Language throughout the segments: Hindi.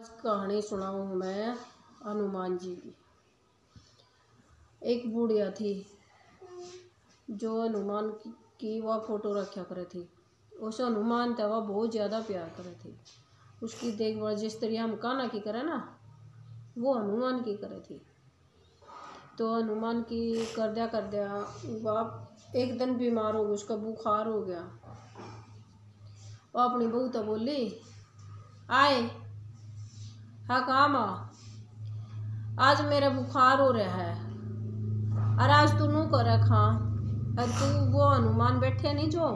कहानी सुनाऊँ मैं हनुमान जी की। एक बुढ़िया थी जो हनुमान की वह फोटो रखा करे थी। उस हनुमान था वह बहुत ज़्यादा प्यार करे थी। उसकी देखभाल जिस तरह हम कान्हा की करे ना, वो हनुमान की करे थी। तो हनुमान की कर दिया वह एक दिन बीमार हो गया, उसका बुखार हो गया। वह अपनी बहू तो बोली, आए हाँ काम आज मेरा बुखार हो रहा है और आज तू नू कर खा। और तू वो हनुमान बैठे नहीं जो,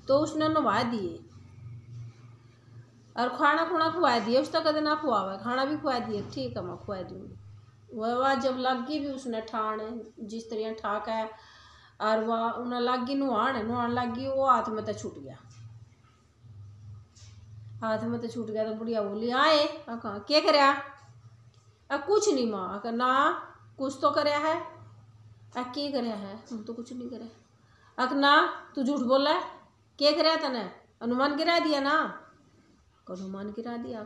तो उसने नवा दिए और खाना खुना खुआ दिए। उसका कदे ना खुआवा, खाना भी खुआ दिए। ठीक है मैं खुआ दूँगी। वह जब लगी भी उसने ठाण जिस तरह ठाक है और वह उन्हें लगी नुहान लगी, वो हाथ में तो छूट गया। हाथ में तो छूट गया तो बुढ़िया बोली, आए कहा क्या करया? कुछ नहीं माँ ना, कुछ तो करया है। क्या करया है? हम तो कुछ नहीं करे। ना तू झूठ बोला है, क्या करया तने? हनुमान गिरा दिया ना? हनुमान गिरा दिया?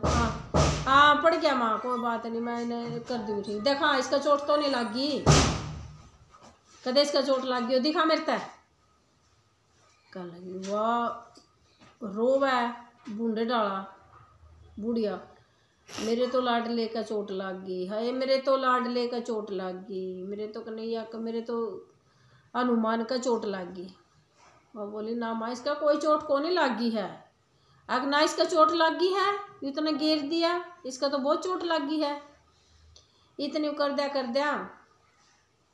हाँ पड़ गया माँ, कोई बात नहीं, मैंने कर दूँ ठीक। देखा इसका चोट तो नहीं लगी, कदे इसका चोट लग गई दिखा मेरे तक। कह लगी वाह रोव है बूंदे डाला बुढ़िया, मेरे तो लाडले का चोट लग गई, हाय मेरे तो लाडले का चोट लग गई, मेरे तो कन्हैया का, मेरे तो हनुमान का चोट लग गई। वह बोली ना माँ इसका कोई चोट को नहीं लगी है। अगर ना इसका चोट लग गई है, इतना गिर दिया, इसका तो बहुत चोट लग गई है। इतनी कर दिया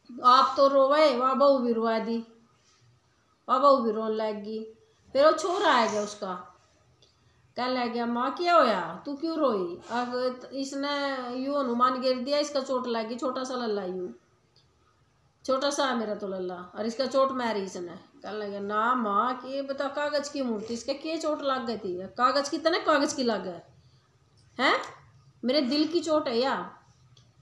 आप तो रोवे, वह बहू भी रोवा दी, वह बहू भी रोन लग गई। फिर वो छोरा आ गया उसका, कह लग गया माँ क्या होया तू क्यों रोई? अब इसने यू हनुमान गिर दिया, इसका चोट लगी, छोटा सा लल्ला यू छोटा सा मेरा तो लल्ला, और इसका चोट मारी इसने। कह लगे ना माँ कि बता कागज की मूर्ति, इसके क्या चोट लग गई थी? कागज की तने कागज की लग गए हैं, मेरे दिल की चोट है या?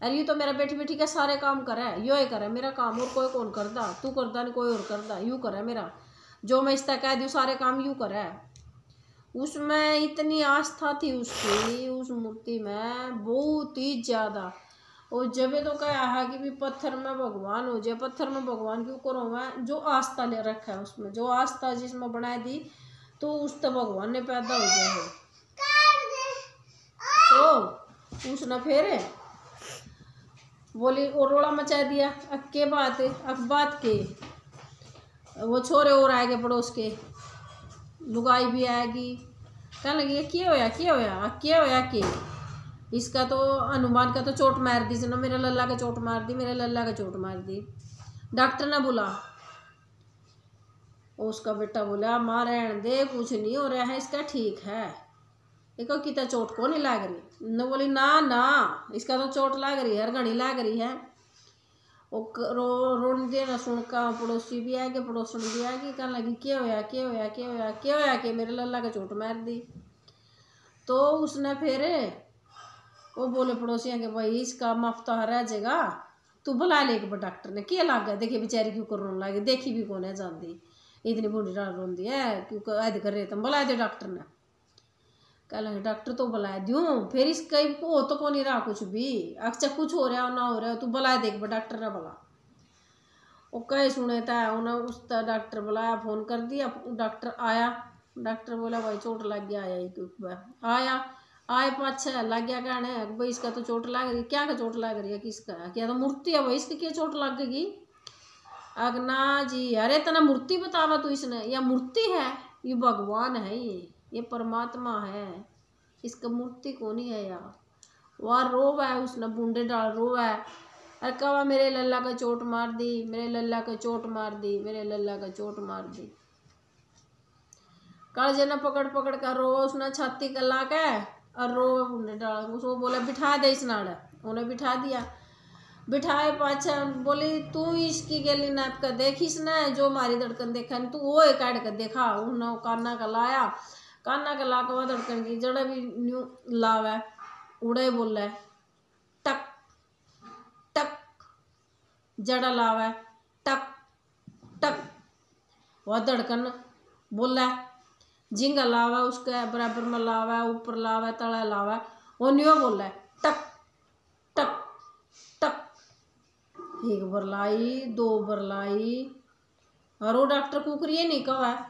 अरे यू तो मेरा बैठी बैठी का सारे काम करे, यो ही करे मेरा काम, और कोई कौन करदा? तू करदा नहीं कोई और करदा, यू करे मेरा जो मैं इसका कह दूँ सारे काम यू करे। उसमें इतनी आस्था थी उसकी, उस मूर्ति में बहुत ही ज़्यादा। और जब तो कहा है कि भी पत्थर में भगवान हो जाए, पत्थर में भगवान क्यों करो? मैं जो आस्था ले रखा है उसमें, जो आस्था जिसमें बना दी तो उस तो भगवान ने पैदा हो गया है। तो उसने फिर बोली और रोड़ा मचा दिया। अब के बात है, अब बात के वो छोरे और आएंगे पड़ोस के, लुगाई भी आएगी। कहने लगी क्या होया क्या होया क्या होया कि इसका तो हनुमान का तो चोट मार दी ना, मेरे लल्ला का चोट मार दी, मेरे लल्ला का चोट मार दी। डॉक्टर ने बोला, उसका बेटा बोला माँ रहने दे, कुछ नहीं हो रहा है इसका, ठीक है। देखो कितना चोट को नहीं लग रही न? बोली ना ना इसका तो चोट लग रही है, हर घड़ी लग रही है। रोन देना सुन का पड़ोसी भी आ गए, पड़ोसन भी आ गई। कहने लगी क्या होया क्या होया क्या होया क्या होया कि मेरे लल्ला का चोट मार दी। तो उसने फिर वो बोले पड़ोसियों के भाई इसका मफ्ता रह जाएगा, तू बुला ले डॉक्टर ने। क्या लग गया देखिए बेचारी क्यों कर रोने लगी, देखी भी कौन है जानती, इतनी बूढ़ी डाल रोंदी है क्यों ऐद कर रहे तुम, बुला दे डॉक्टर ने। कह लगे डॉक्टर तो बुला दूँ, फिर इसका हो तो कौन ही रहा कुछ भी, अच्छा कुछ हो रहा हो ना हो रहा हो, तू बुला दे डॉक्टर ने बोला। वो कहे सुने था उन्हें उस डॉक्टर बुलाया, फोन कर दिया, डॉक्टर आया। डॉक्टर बोला भाई चोट लग गया आया क्यों? आया आए 5-6 लग गया कहने भाई इसका तो चोट लग रही। क्या का चोट लग रही है? किसका? क्या तो मूर्ति है भाई, इसकी क्या चोट लग गई? अगना जी अरे तना मूर्ति बतावा तू, इसने या मूर्ति है? ये भगवान है, ये परमात्मा है, इसका मूर्ति कौन ही है यार। वह रोव है, उसने बूंदे डाल रोव है, अरे कहा मेरे लल्ला का चोट मार दी, मेरे लल्ला का चोट मार दी, मेरे लल्ला का चोट मार दी। कालजे ने पकड़ पकड़ कर रो, उसने छाती का ला के और रो बूंदे डाल। उसको बोला बिठा दे इस नाड़, उन्हें बिठा दिया। बिठाए पाछा बोली तू इसकी गली नाप कर देख, इसने जो मारी धड़कन देखा तू वो एक काट कर देखा। उन्होंने काना का लाया, काना का ला के धड़कन की जड़ा भी न्यू लावे उड़े बोले टक टक, जड़ा लावे टक टक, वह धड़कन बोला झिंगा लावा उसके बराबर में लावा, ऊपर लावा तला लावा, वो न्यो बोला है टक टक टक, एक बार लाई, 2 बार लाई, और वो डॉक्टर कुकरी नहीं कहा है,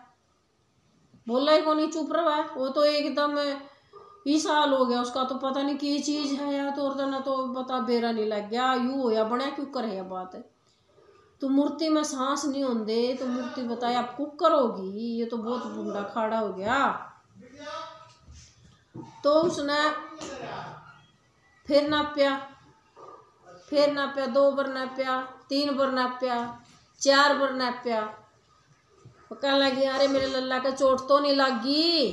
बोला ही को नहीं, चुप रहा है। वो तो एकदम ही साल हो गया उसका, तो पता नहीं की चीज है या तो ना तो पता बेरा नहीं लग गया, यू हो या बड़ा क्यों करे बात है। तो मूर्ति में सांस नहीं होंगे तो मूर्ति बताए आप कुकर होगी, ये तो बहुत बूढ़ा खाड़ा हो गया। तो उसने फिर नाप्या, 2 बार नाप्या, 3 बार नाप्या, 4 बार नाप्या। कहने लगी अरे मेरे लल्ला का चोट तो नहीं लगी,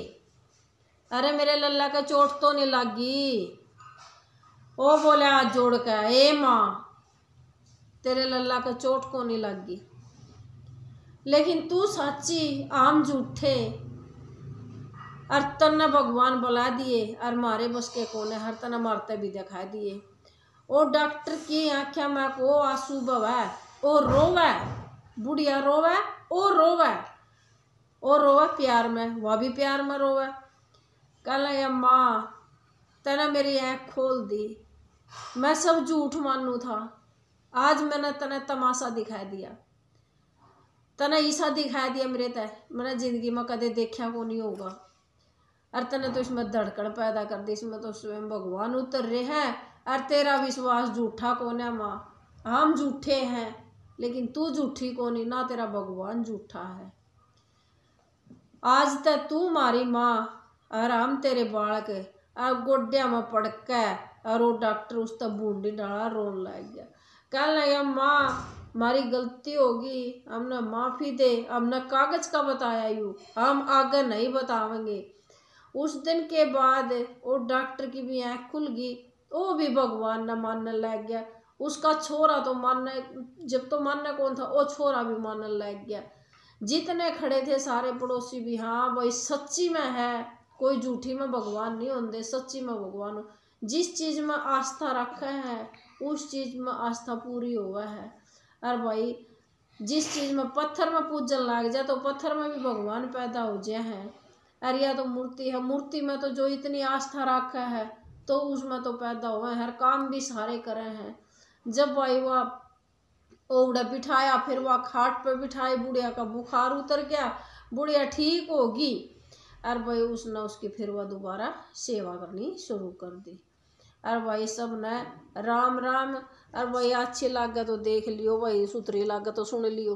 अरे मेरे लल्ला का चोट तो नहीं लगी। ओ बोले हाथ जोड़ के, ए माँ तेरे लल्ला का चोट को नहीं लगी, लेकिन तू सच्ची आम झूठे, और तन्ना भगवान बुला दिए और मारे बस के कोने, हर तना मारते भी दिखा दिए। ओ डॉक्टर की आँखें में को आंसू बवे, ओ रोवे, बुढ़िया रोवे, ओ रोवे, ओ रोवे प्यार में, वह भी प्यार में रोवे। कहला माँ तेने मेरी आँख खोल दी, मैं सब झूठ मानू था, आज मैंने तने तमाशा दिखा दिया, तने ईसा दिखा दिया मेरे तय, मैंने जिंदगी में कदे देखा को नहीं होगा। और तने तो इसमें धड़कन पैदा कर दी, इसमें तो स्वयं भगवान उतर रहे हैं, और तेरा विश्वास झूठा कौन है माँ, हम झूठे हैं लेकिन तू झूठी को नहीं ना, तेरा भगवान झूठा है। आज तक तू मारी माँ और हम तेरे बालक, और गोड्या में पड़ के, और वो डॉक्टर उस तक बूंदी डाला, रोन लग गया। कहने लगा माँ हमारी गलती होगी, हमने माफ़ी दे, हमने कागज का बताया यू, हम आगे नहीं बतावेंगे। उस दिन के बाद वो डॉक्टर की भी आँख खुल गई, वो भी भगवान न मानने लग गया। उसका छोरा तो मानने, जब तो मानने कौन था, वो छोरा भी मानने लग गया। जितने खड़े थे सारे पड़ोसी भी, हाँ भाई सच्ची में है, कोई झूठी में भगवान नहीं होंगे, सच्ची में भगवान हो। जिस चीज़ में आस्था रखे हैं उस चीज़ में आस्था पूरी हुआ है। और भाई जिस चीज़ में पत्थर में पूजन लग जाए तो पत्थर में भी भगवान पैदा हो जाए हैं। और यह तो मूर्ति है, मूर्ति में तो जो इतनी आस्था रखा है तो उसमें तो पैदा हुए हैं, हर काम भी सारे करे हैं। जब भाई वह ओवड़ा बिठाया, फिर वह खाट पर बिठाई, बुढ़िया का बुखार उतर गया, बुढ़िया ठीक होगी, और भाई उसने उसकी फिर वह दोबारा सेवा करनी शुरू कर दी। और भाई सब ने राम राम। और भाई अच्छी लागे तो देख लियो, भाई सुथरी लागे तो सुन लियो।